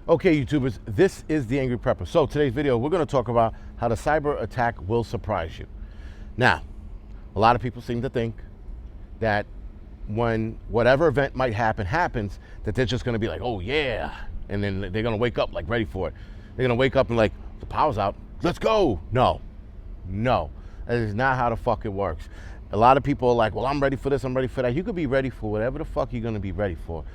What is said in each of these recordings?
Okay, YouTubers, this is the Angryprepper. So today's video, we're going to talk about how the cyber attack will surprise you. Now, a lot of people seem to think that when whatever event might happens, that they're just going to be like, oh yeah, and then they're going to wake up like ready for it. They're going to wake up and like, the power's out, let's go. No, that is not how the fuck it works. A lot of people are like, well, I'm ready for this, I'm ready for that. You could be ready for whatever the fuck you're going to be ready for.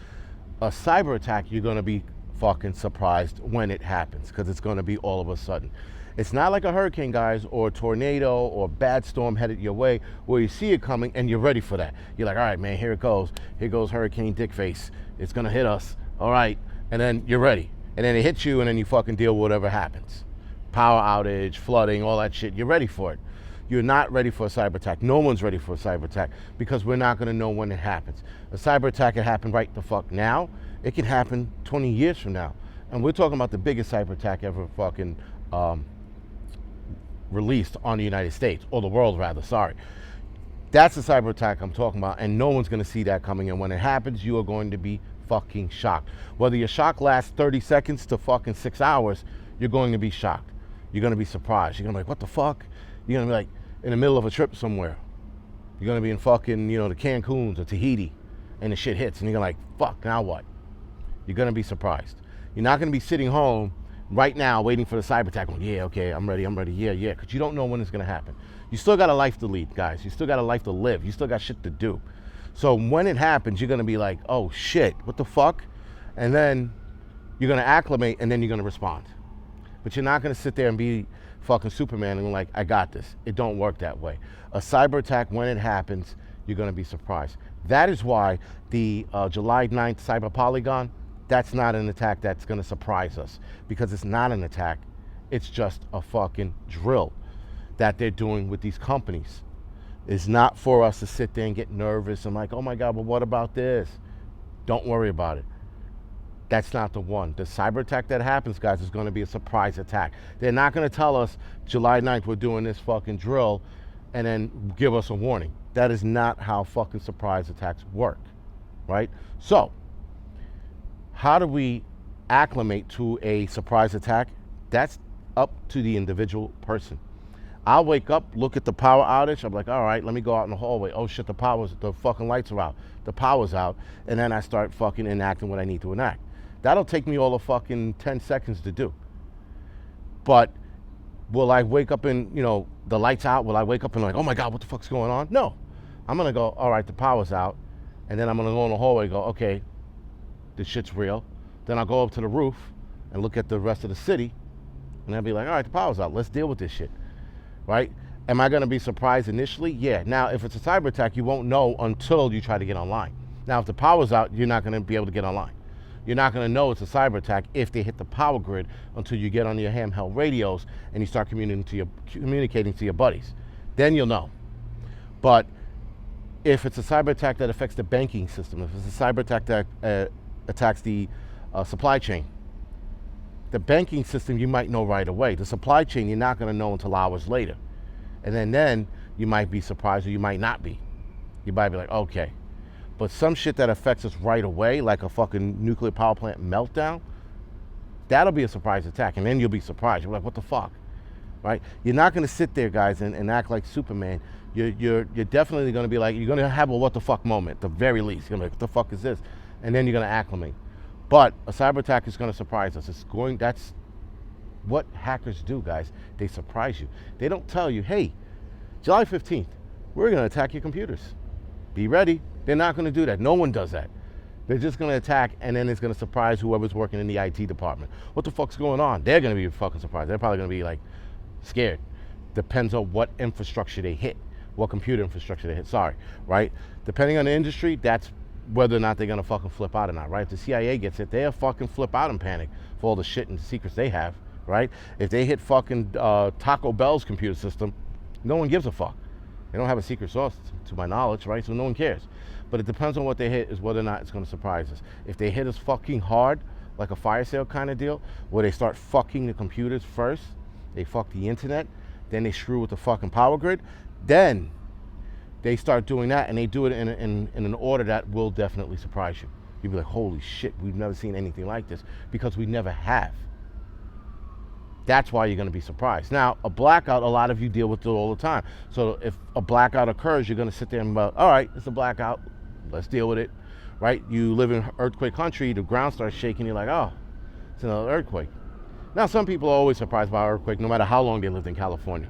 A cyber attack, you're going to be fucking surprised when it happens, because it's going to be all of a sudden. It's not like a hurricane, guys, or a tornado or a bad storm headed your way where you see it coming and you're ready for that. You're like, all right, man, here it goes. Here goes Hurricane Dickface. It's going to hit us. All right. And then you're ready. And then it hits you and then you fucking deal with whatever happens. Power outage, flooding, all that shit. You're ready for it. You're not ready for a cyber attack. No one's ready for a cyber attack because we're not going to know when it happens. A cyber attack can happen right the fuck now. It can happen 20 years from now. And we're talking about the biggest cyber attack ever fucking released on the United States, or the world rather, sorry. That's the cyber attack I'm talking about, and no one's going to see that coming. And when it happens, you are going to be fucking shocked. Whether your shock lasts 30 seconds to fucking 6 hours, you're going to be shocked. You're going to be surprised. You're going to be like, what the fuck? You're going to be like in the middle of a trip somewhere. You're going to be in fucking, the Cancuns or Tahiti, and the shit hits, and you're like, fuck, now what? You're going to be surprised. You're not going to be sitting home right now waiting for the cyber attack going, yeah, okay, I'm ready, yeah, because you don't know when it's going to happen. You still got a life to lead, guys. You still got a life to live. You still got shit to do. So when it happens, you're going to be like, oh, shit, what the fuck? And then you're going to acclimate, and then you're going to respond. But you're not going to sit there and be fucking Superman and like, I got this. It don't work that way. A cyber attack, when it happens, you're going to be surprised. That is why the July 9th cyber polygon, that's not an attack that's going to surprise us, because it's not an attack. It's just a fucking drill that they're doing with these companies. It's not for us to sit there and get nervous and like, oh my God, well, what about this? Don't worry about it. That's not the one. The cyber attack that happens, guys, is going to be a surprise attack. They're not going to tell us July 9th we're doing this fucking drill and then give us a warning. That is not how fucking surprise attacks work, right? So, how do we acclimate to a surprise attack? That's up to the individual person. I'll wake up, look at the power outage. I'm like, all right, let me go out in the hallway. Oh shit, the fucking lights are out. The power's out. And then I start fucking enacting what I need to enact. That'll take me all of fucking 10 seconds to do. But will I wake up and, the lights out? Will I wake up and like, oh my God, what the fuck's going on? No. I'm gonna go, all right, the power's out. And then I'm gonna go in the hallway and go, okay, this shit's real. Then I'll go up to the roof and look at the rest of the city, and I'll be like, all right, the power's out. Let's deal with this shit, right? Am I going to be surprised initially? Yeah. Now, if it's a cyber attack, you won't know until you try to get online. Now, if the power's out, you're not going to be able to get online. You're not going to know it's a cyber attack if they hit the power grid until you get on your handheld radios and you start communicating to your buddies. Then you'll know. But if it's a cyber attack that affects the banking system, if it's a cyber attack that attacks the supply chain. The banking system, you might know right away. The supply chain, you're not going to know until hours later. And then you might be surprised, or you might not be. You might be like, okay. But some shit that affects us right away, like a fucking nuclear power plant meltdown, that'll be a surprise attack. And then you'll be surprised. You're like, what the fuck? Right? You're not going to sit there, guys, and act like Superman. You're definitely going to be like, you're going to have a what the fuck moment, at the very least. You're going to be like, what the fuck is this? And then you're going to acclimate. But a cyber attack is going to surprise us. That's what hackers do, guys. They surprise you. They don't tell you, hey, July 15th, we're going to attack your computers. Be ready. They're not going to do that. No one does that. They're just going to attack, and then it's going to surprise whoever's working in the IT department. What the fuck's going on? They're going to be fucking surprised. They're probably going to be like scared. Depends on what infrastructure they hit, what computer infrastructure they hit, right? Depending on the industry, that's whether or not they're going to fucking flip out or not, right? If the CIA gets it, they'll fucking flip out and panic for all the shit and secrets they have, right? If they hit fucking Taco Bell's computer system, no one gives a fuck. They don't have a secret source, to my knowledge, right? So no one cares. But it depends on what they hit is whether or not it's going to surprise us. If they hit us fucking hard, like a fire sale kind of deal, where they start fucking the computers first, they fuck the internet, then they screw with the fucking power grid, then they start doing that, and they do it in an order that will definitely surprise you. You'd be like, holy shit, we've never seen anything like this, because we never have. That's why you're going to be surprised. Now, a blackout, a lot of you deal with it all the time. So if a blackout occurs, you're going to sit there and be, all right, it's a blackout, let's deal with it, right? You live in earthquake country, the ground starts shaking, you're like, oh, it's another earthquake. Now, some people are always surprised by an earthquake, no matter how long they lived in California,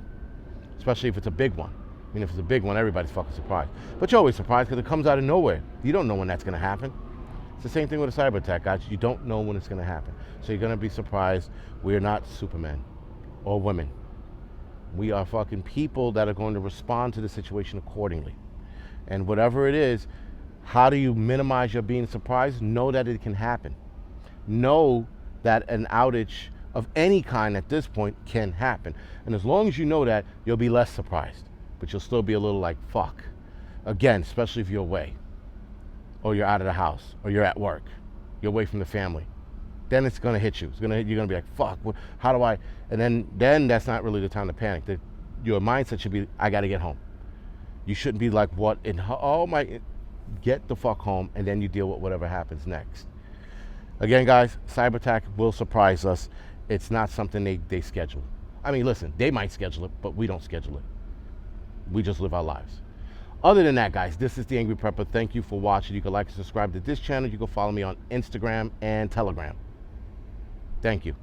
especially if it's a big one. I mean, if it's a big one, everybody's fucking surprised. But you're always surprised because it comes out of nowhere. You don't know when that's going to happen. It's the same thing with a cyber attack, guys. You don't know when it's going to happen. So you're going to be surprised. We're not Supermen or women. We are fucking people that are going to respond to the situation accordingly. And whatever it is, how do you minimize your being surprised? Know that it can happen. Know that an outage of any kind at this point can happen. And as long as you know that, you'll be less surprised. But you'll still be a little like, fuck. Again, especially if you're away, or you're out of the house, or you're at work, you're away from the family. Then it's gonna hit you. You're gonna be like, fuck, how do I? And then that's not really the time to panic. Your mindset should be, I gotta get home. You shouldn't be like, what, oh my, get the fuck home, and then you deal with whatever happens next. Again, guys, cyber attack will surprise us. It's not something they schedule. I mean, listen, they might schedule it, but we don't schedule it. We just live our lives. Other than that, guys, this is the Angry Prepper. Thank you for watching. You can like and subscribe to this channel. You can follow me on Instagram and Telegram. Thank you.